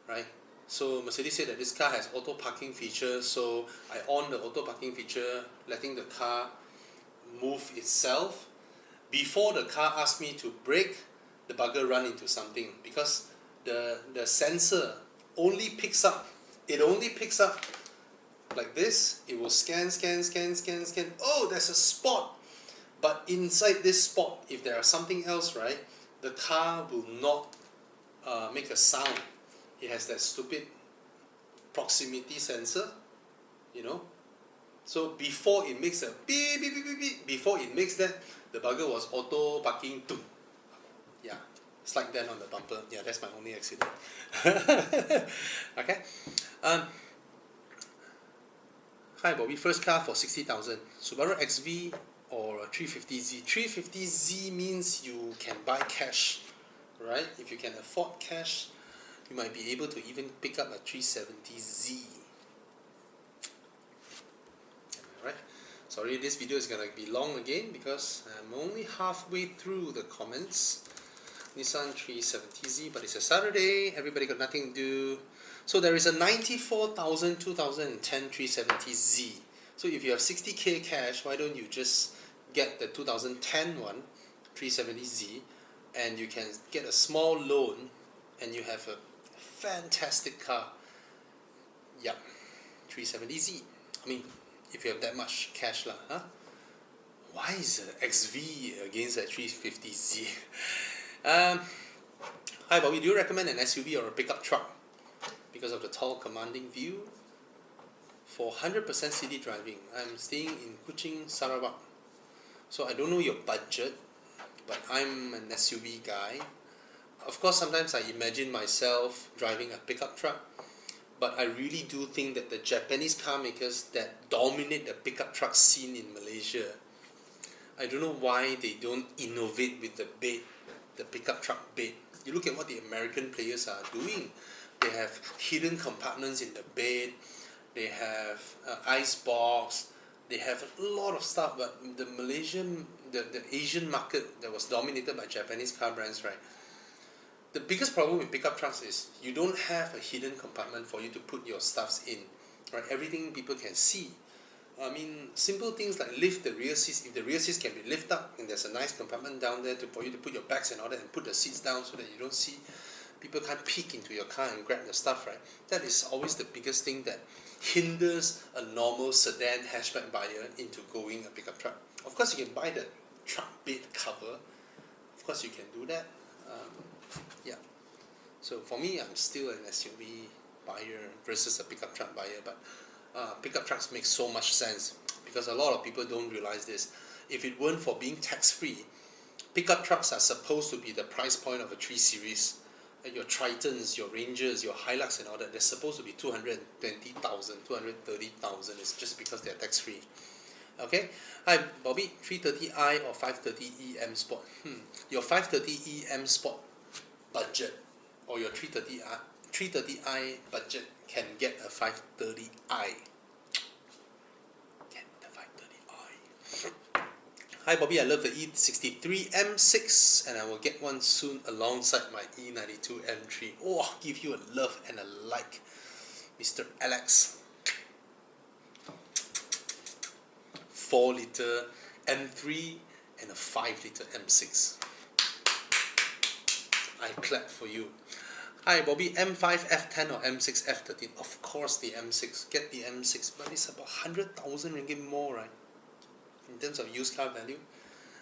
right? So Mercedes said that this car has auto parking feature, so I on the auto parking feature, letting the car move itself. Before the car asked me to brake, the bugger ran into something, because the sensor only picks up, like this. It will scan. Oh, there's a spot. But inside this spot, if there is something else, right, the car will not make a sound. It has that stupid proximity sensor, you know. So before it makes a beep, beep, beep, beep, beep, before it makes that, the bugger was auto parking. Yeah, slide down on the bumper. Yeah, that's my only accident. Okay. Hi Bobby, first car for 60,000. Subaru XV or a 350Z. 350Z means you can buy cash, right? If you can afford cash, you might be able to even pick up a 370Z. Alright, sorry this video is gonna be long again because I'm only halfway through the comments. Nissan 370Z, but it's a Saturday, everybody got nothing to do. So there is a 94,000 2010 370Z. So if you have 60k cash, why don't you just get the 2010 one, 370Z, and you can get a small loan and you have a fantastic car. Yep, 370Z. I mean, if you have that much cash lah, huh? Why is the XV against a 350Z? Hi Bobby, do you recommend an SUV or a pickup truck because of the tall commanding view? For 100% city driving, I'm staying in Kuching, Sarawak. So I don't know your budget, but I'm an SUV guy. Of course, sometimes I imagine myself driving a pickup truck, but I really do think that the Japanese car makers that dominate the pickup truck scene in Malaysia, I don't know why they don't innovate with the bed the pickup truck bed. You look at what the American players are doing. They have hidden compartments in the bed. They have ice box. They have a lot of stuff. But the the Asian market that was dominated by Japanese car brands, right? The biggest problem with pickup trucks is you don't have a hidden compartment for you to put your stuffs in, right? Everything people can see. I mean, simple things like lift the rear seats. If the rear seats can be lifted up and there's a nice compartment down there for you to put your bags and all that, and put the seats down so that you don't see, people can't peek into your car and grab your stuff, right? That is always the biggest thing that hinders a normal sedan hatchback buyer into going a pickup truck. Of course, you can buy the truck bed cover. Of course, you can do that. Yeah. So for me, I'm still an SUV buyer versus a pickup truck buyer, but pickup trucks make so much sense because a lot of people don't realize this. If it weren't for being tax-free, pickup trucks are supposed to be the price point of a 3 Series. Your Tritons, your Rangers, your Hilux and all that, they're supposed to be 220,000, 230,000. It's just because they're tax-free. Okay? Hi, Bobby, 330i or 530e M Sport? Your 530e M Sport budget or your 330i budget can get a 530i. Get the 530i. Hi Bobby, I love the E63 M6 and I will get one soon alongside my E92 M3. Oh, I'll give you a love and a like, Mr. Alex. 4-litre M3 and a 5-litre M6. I clap for you. Hi Bobby, M5 F10 or M6 F13? Of course the M6. Get the M6, but it's about 100,000 ringgit more, right? In terms of used car value.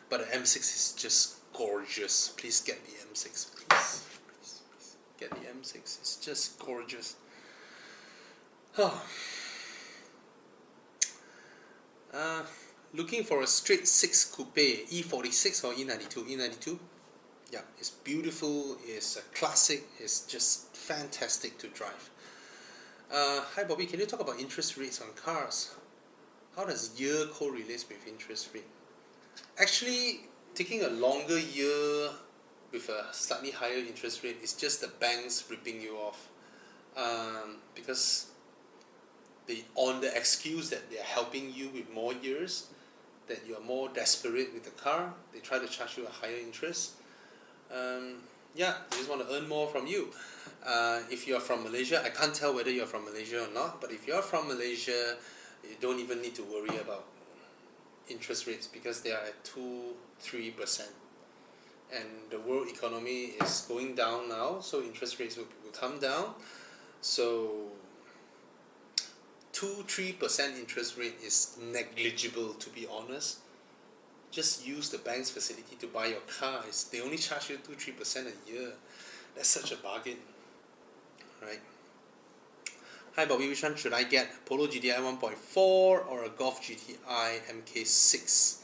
But the M6 is just gorgeous. Please get the M6. Please get the M6. It's just gorgeous. Looking for a straight 6 coupe, E46 or E92? E92? Yeah, it's beautiful, it's a classic, it's just fantastic to drive. Hi Bobby, can you talk about interest rates on cars? How does year correlate with interest rate? Actually, taking a longer year with a slightly higher interest rate is just the banks ripping you off. Because on the excuse that they're helping you with more years, that you're more desperate with the car, they try to charge you a higher interest. Yeah, they just want to earn more from you. If you're from Malaysia, I can't tell whether you're from Malaysia or not, but if you're from Malaysia, you don't even need to worry about interest rates because they are at 2-3%. And the world economy is going down now, so interest rates will come down. So 2-3% interest rate is negligible, to be honest. Just use the bank's facility to buy your car. They only charge you 2-3% a year. That's such a bargain, right? Hi Bobby, which one should I get? Polo GTI 1.4 or a Golf GTI MK6?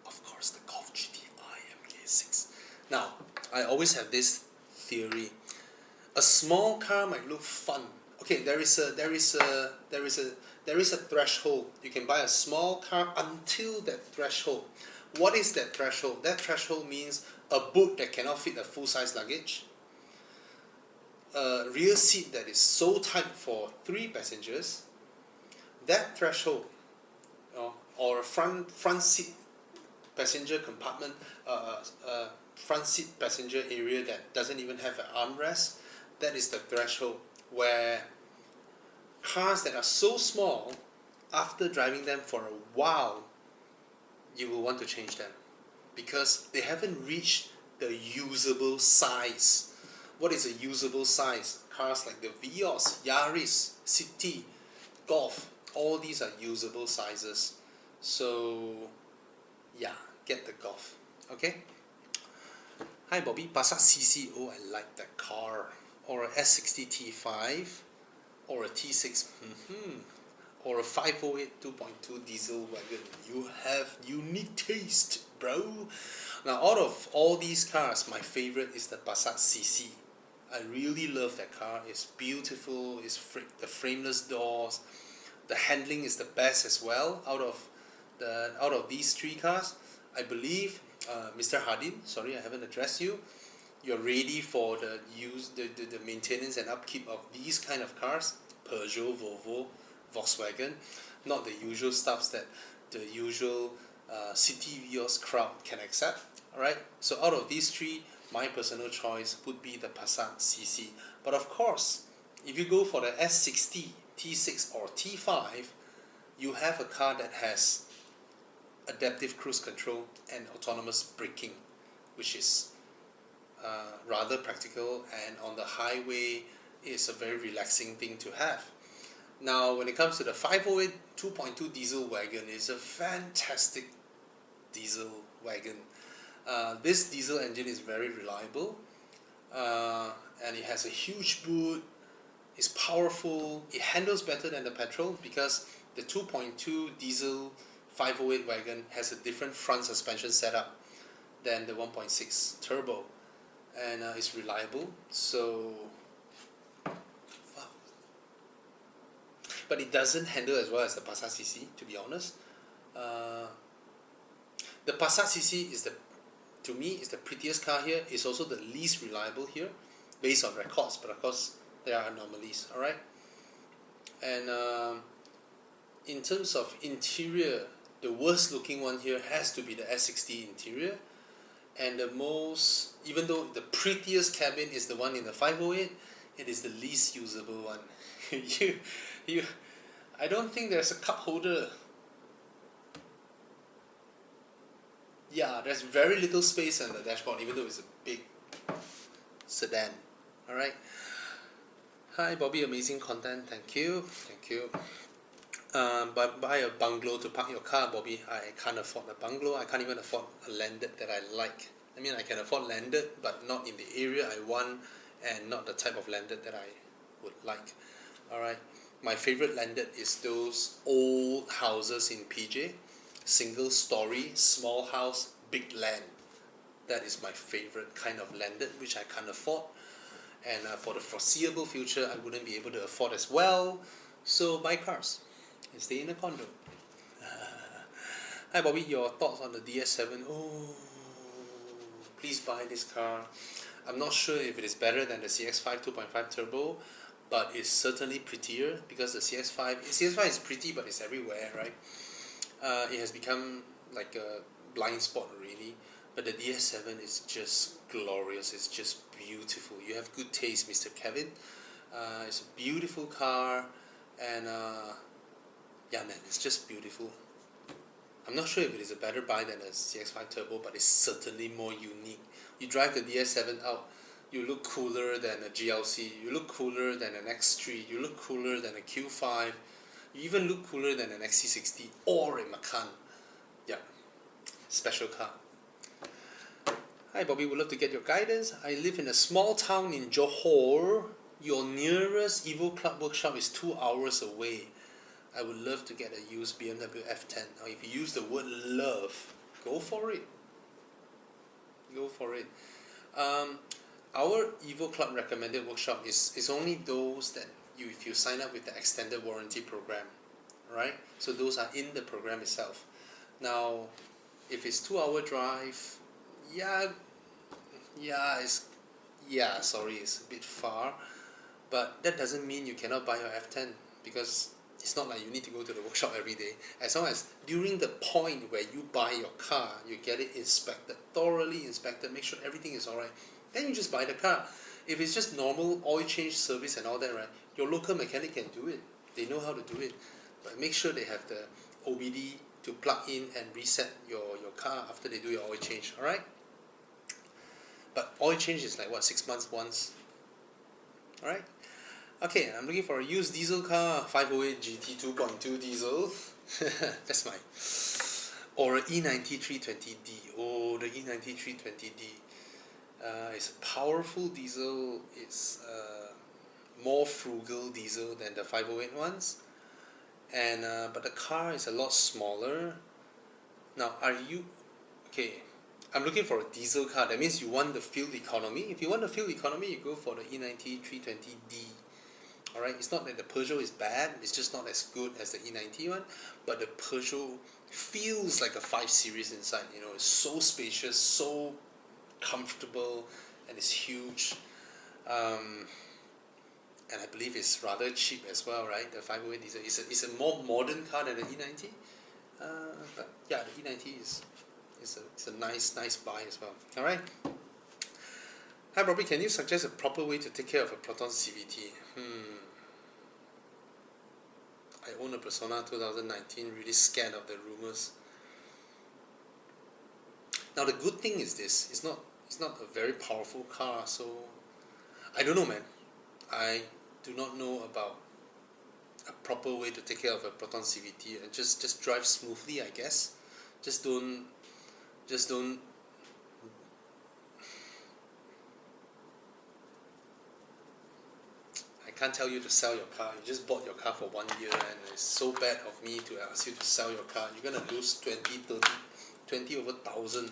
Of course, the Golf GTI MK6. Now, I always have this theory. A small car might look fun. Okay, there is a threshold. You can buy a small car until that threshold. What is that threshold? That threshold means a boot that cannot fit a full-size luggage, a rear seat that is so tight for 3 passengers. That threshold, or a front seat passenger compartment, front seat passenger area that doesn't even have an armrest. That is the threshold where cars that are so small, after driving them for a while, you will want to change them because they haven't reached the usable size. What is a usable size? Cars like the Vios, Yaris, City, Golf, all these are usable sizes. So yeah, get the Golf. Okay? Hi Bobby, Passat CC. Oh, I like that car. Or a S60 T5 or a T6, or a 508 2.2 diesel wagon. You have unique taste, bro. Now, out of all these cars, my favorite is the Passat CC. I really love that car. It's beautiful. It's the frameless doors. The handling is the best as well. Out of these 3 cars, I believe Mr. Hardin, sorry I haven't addressed you. You're ready for the maintenance and upkeep of these kind of cars, Peugeot, Volvo, Volkswagen, not the usual stuffs that the usual city vios crowd can accept. Alright, so out of these three, my personal choice would be the Passat CC. But of course, if you go for the S60, T6 or T5, you have a car that has adaptive cruise control and autonomous braking, which is rather practical, and on the highway is a very relaxing thing to have. Now when it comes to the 508 2.2 diesel wagon, it's a fantastic diesel wagon. This diesel engine is very reliable, and it has a huge boot, it's powerful, it handles better than the petrol because the 2.2 diesel 508 wagon has a different front suspension setup than the 1.6 turbo, and it's reliable. So, but it doesn't handle as well as the Passat CC, to be honest. The Passat CC is to me is the prettiest car here. It's also the least reliable here, based on records. But of course, there are anomalies. All right. And in terms of interior, the worst looking one here has to be the S60 interior, and the most, even though the prettiest cabin is the one in the 508, it is the least usable one. I don't think there's a cup holder. Yeah, there's very little space on the dashboard, even though it's a big sedan. Alright. Hi Bobby, amazing content, thank you. But buy a bungalow to park your car, Bobby. I can't afford a bungalow. I can't even afford a landed that I like. I mean, I can afford landed, but not in the area I want, and not the type of landed that I would like. Alright. My favorite landed is those old houses in PJ. Single story, small house, big land. That is my favorite kind of landed, which I can't afford. And for the foreseeable future, I wouldn't be able to afford as well. So buy cars and stay in a condo. Hi Bobby, your thoughts on the DS7? Oh, please buy this car. I'm not sure if it is better than the CX-5 2.5 turbo, but it's certainly prettier because the CX-5 is pretty, but it's everywhere, right? It has become like a blind spot really, but the DS7 is just glorious. It's just beautiful. You have good taste, Mr. Kevin. It's a beautiful car, and yeah man, it's just beautiful. I'm not sure if it is a better buy than a CX-5 turbo, but it's certainly more unique. You drive the DS7 out, you look cooler than a GLC, you look cooler than an X3, you look cooler than a Q5, you even look cooler than an XC60 or a Macan. Yeah, special car. Hi Bobby, would love to get your guidance. I live in a small town in Johor. Your nearest Evo Club workshop is 2 hours away. I would love to get a used BMW F10. Now if you use the word love, go for it. Go for it. Our Evo Club recommended workshop is only those that if you sign up with the extended warranty program, right? So those are in the program itself. Now, if it's 2 hour drive, sorry, it's a bit far, but that doesn't mean you cannot buy your F10, because it's not like you need to go to the workshop every day. As long as during the point where you buy your car, you get it inspected, thoroughly inspected, make sure everything is alright, then you just buy the car. If it's just normal oil change service and all that, right, your local mechanic can do it. They know how to do it. But make sure they have the OBD to plug in and reset your car after they do your oil change, alright? But oil change is like what, 6 months once? Alright? Okay, I'm looking for a used diesel car, 508 GT 2.2 diesel. That's mine. Or an E90 320D. Oh, the E90 320D. It's a powerful diesel. It's more frugal diesel than the 508 ones. And but the car is a lot smaller. Now, okay? I'm looking for a diesel car. That means you want the fuel economy. If you want the fuel economy, you go for the E90 320D Alright, it's not that the Peugeot is bad, it's just not as good as the E90 one, but the Peugeot feels like a 5 Series inside, you know, it's so spacious, so comfortable, and it's huge. And I believe it's rather cheap as well, right? The 508 diesel is a more modern car than the E90. But yeah, the E90 is a nice buy as well. Alright. Hi Bobby, can you suggest a proper way to take care of a Proton CVT? I own a Persona 2019, really scared of the rumors. Now the good thing is this, it's not a very powerful car, so I don't know, man. I do not know about a proper way to take care of a Proton CVT, and just drive smoothly, I guess. Just don't I can't tell you to sell your car. You just bought your car for 1 year, and it's so bad of me to ask you to sell your car. You're gonna lose 20 over 1,000.